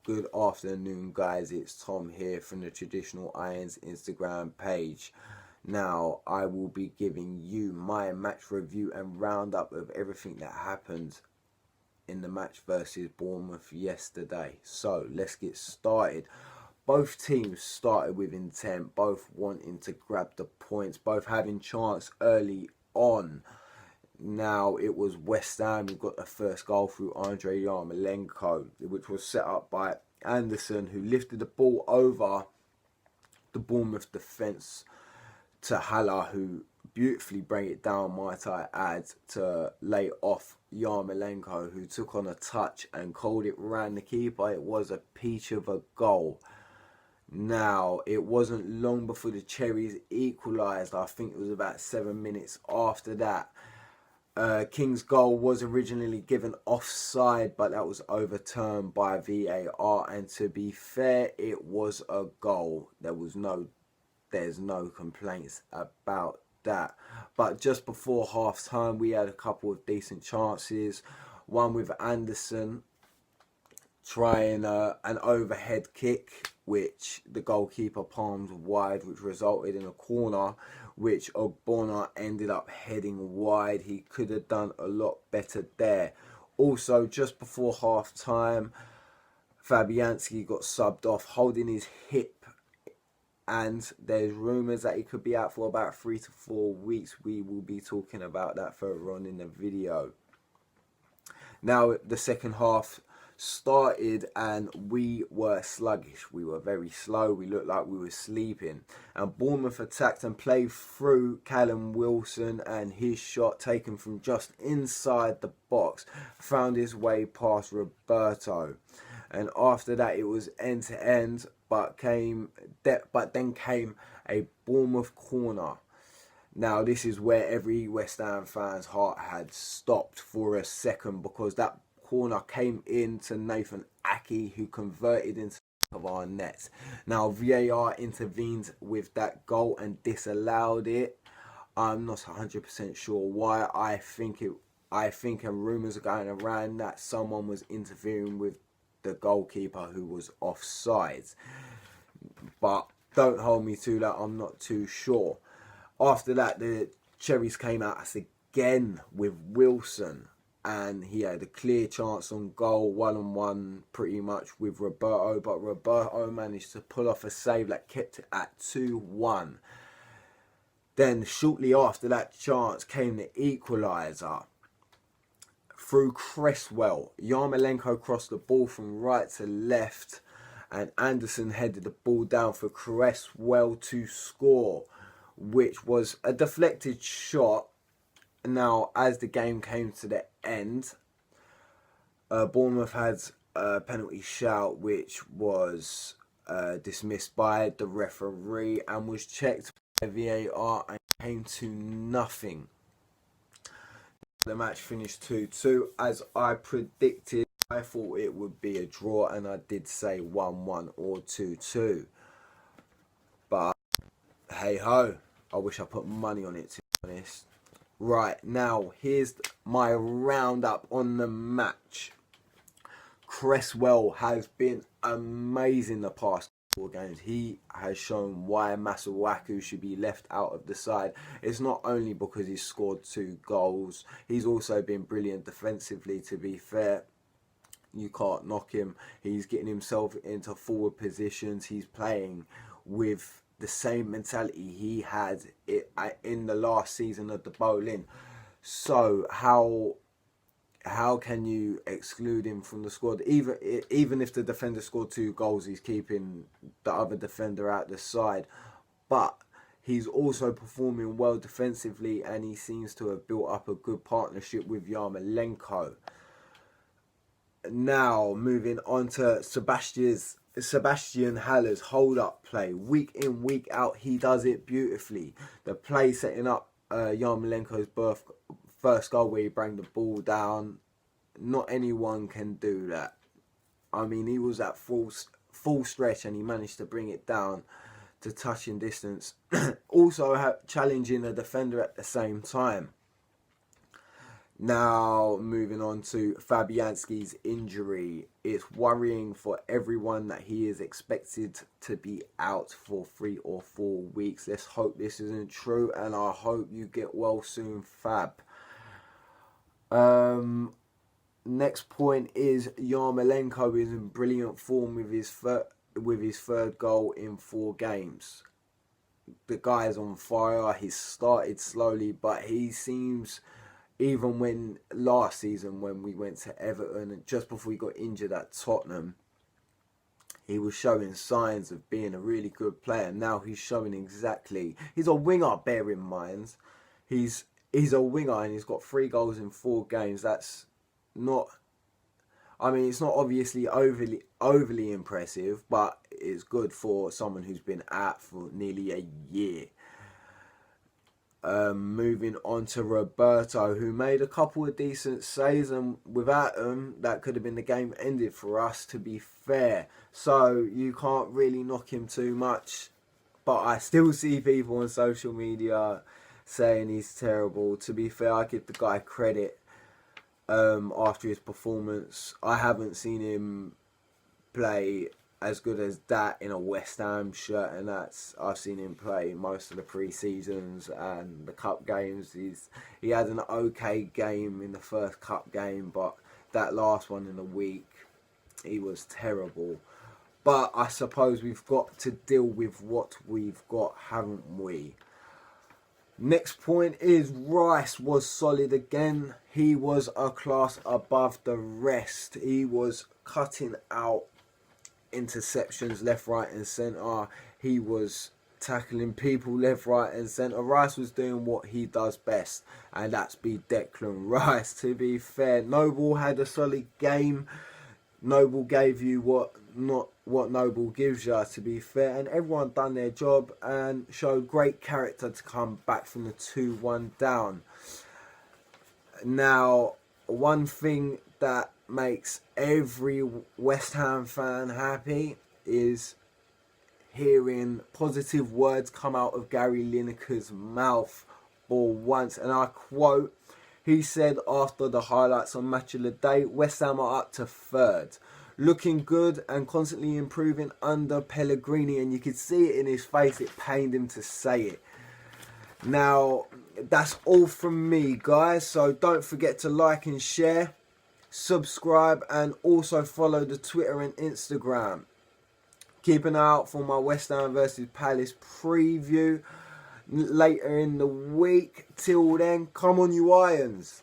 Good afternoon, guys. It's Tom here from the Traditional Irons Instagram page. Now, I will be giving you my match review and roundup of everything that happened in the match versus Bournemouth yesterday. So, let's get started. Both teams started with intent, both wanting to grab the points, both having chance early on. Now, it was West Ham who got the first goal through Andrei Yarmolenko, which was set up by Anderson, who lifted the ball over the Bournemouth defence to Haller, who beautifully bring it down, might I add, to lay off Yarmolenko, who took on a touch and called it round the keeper. It was a peach of a goal. Now, it wasn't long before the Cherries equalised. I think it was about 7 minutes after that. King's goal was originally given offside, but that was overturned by VAR, and to be fair, it was a goal. There's no complaints about that. But just before half time, we had a couple of decent chances. One with Anderson trying an overhead kick, which the goalkeeper palmed wide, which resulted in a corner, which Ogbonna ended up heading wide. He could have done a lot better there. Also, just before half time, Fabianski got subbed off holding his hip, and there's rumours that he could be out for about 3 to 4 weeks. We will be talking about that further on in the video. Now, the second half started and we were sluggish. We were very slow. We looked like we were sleeping, and Bournemouth attacked and played through Callum Wilson, and his shot, taken from just inside the box, found his way past Roberto, and after that it was end to end, but then came a Bournemouth corner. Now, this is where every West Ham fan's heart had stopped for a second, because that corner came in to Nathan Aki, who converted into of our nets. Now, VAR intervened with that goal and disallowed it. I'm not 100% sure why. I think and rumours are going around that someone was interfering with the goalkeeper who was offside. But don't hold me to that, I'm not too sure. After that, the Cherries came out again with Wilson, and he had a clear chance on goal, 1-on-1 pretty much with Roberto, but Roberto managed to pull off a save that kept it at 2-1. Then shortly after that chance came the equaliser through Cresswell. Yarmolenko crossed the ball from right to left, and Anderson headed the ball down for Cresswell to score, which was a deflected shot. Now, as the game came to the end, Bournemouth had a penalty shout, which was dismissed by the referee and was checked by VAR and came to nothing. The match finished 2-2. As I predicted, I thought it would be a draw, and I did say 1-1 or 2-2. But hey ho, I wish I put money on it, to be honest. Right, now here's my roundup on the match. Cresswell has been amazing the past 4 games. He has shown why Masuaku should be left out of the side. It's not only because he's scored 2 goals, he's also been brilliant defensively, to be fair. You can't knock him. He's getting himself into forward positions. He's playing with the same mentality he had in the last season of the Bowling. So how can you exclude him from the squad? Even if the defender scored 2 goals, he's keeping the other defender out the side. But he's also performing well defensively, and he seems to have built up a good partnership with Yarmolenko. Now, moving on to Sebastian Haller's hold-up play. Week in, week out, he does it beautifully. The play setting up Yarmolenko's first goal, where he brought the ball down. Not anyone can do that. I mean, he was at full stretch, and he managed to bring it down to touching distance. Also challenging a defender at the same time. Now, moving on to Fabianski's injury. It's worrying for everyone that he is expected to be out for 3 or 4 weeks. Let's hope this isn't true, and I hope you get well soon, Fab. Next point is Yarmolenko is in brilliant form with his third goal in 4 games. The guy is on fire. He's started slowly, but he seems, even when last season when we went to Everton and just before he got injured at Tottenham, he was showing signs of being a really good player. Now he's showing exactly. He's a winger, bear in mind. He's a winger and he's got 3 goals in 4 games. That's not, I mean, it's not obviously overly impressive, but it's good for someone who's been out for nearly a year. Moving on to Roberto, who made a couple of decent saves, and without him, that could have been the game ended for us, to be fair. So you can't really knock him too much, but I still see people on social media saying he's terrible. To be fair, I give the guy credit after his performance. I haven't seen him play as good as that in a West Ham shirt, and I've seen him play most of the pre-seasons and the cup games. He had an okay game in the first cup game, but that last one in the week, he was terrible. But I suppose we've got to deal with what we've got, haven't we? Next point is Rice was solid again. He was a class above the rest. He was cutting out interceptions left, right and centre. He was tackling people left, right and centre. Rice was doing what he does best, and that's be Declan Rice. To be fair, Noble had a solid game. Noble gave you what Noble gives you, to be fair, and everyone done their job and showed great character to come back from the 2-1 down. Now, one thing that makes every West Ham fan happy is hearing positive words come out of Gary Lineker's mouth for once, and I quote, he said after the highlights on Match of the Day, West Ham are up to 3rd, looking good and constantly improving under Pellegrini, and you could see it in his face, it pained him to say it. Now, that's all from me, guys, so don't forget to like and share, subscribe, and also follow the Twitter and Instagram. Keep an eye out for my West Ham versus Palace preview later in the week. Till then, come on you Irons.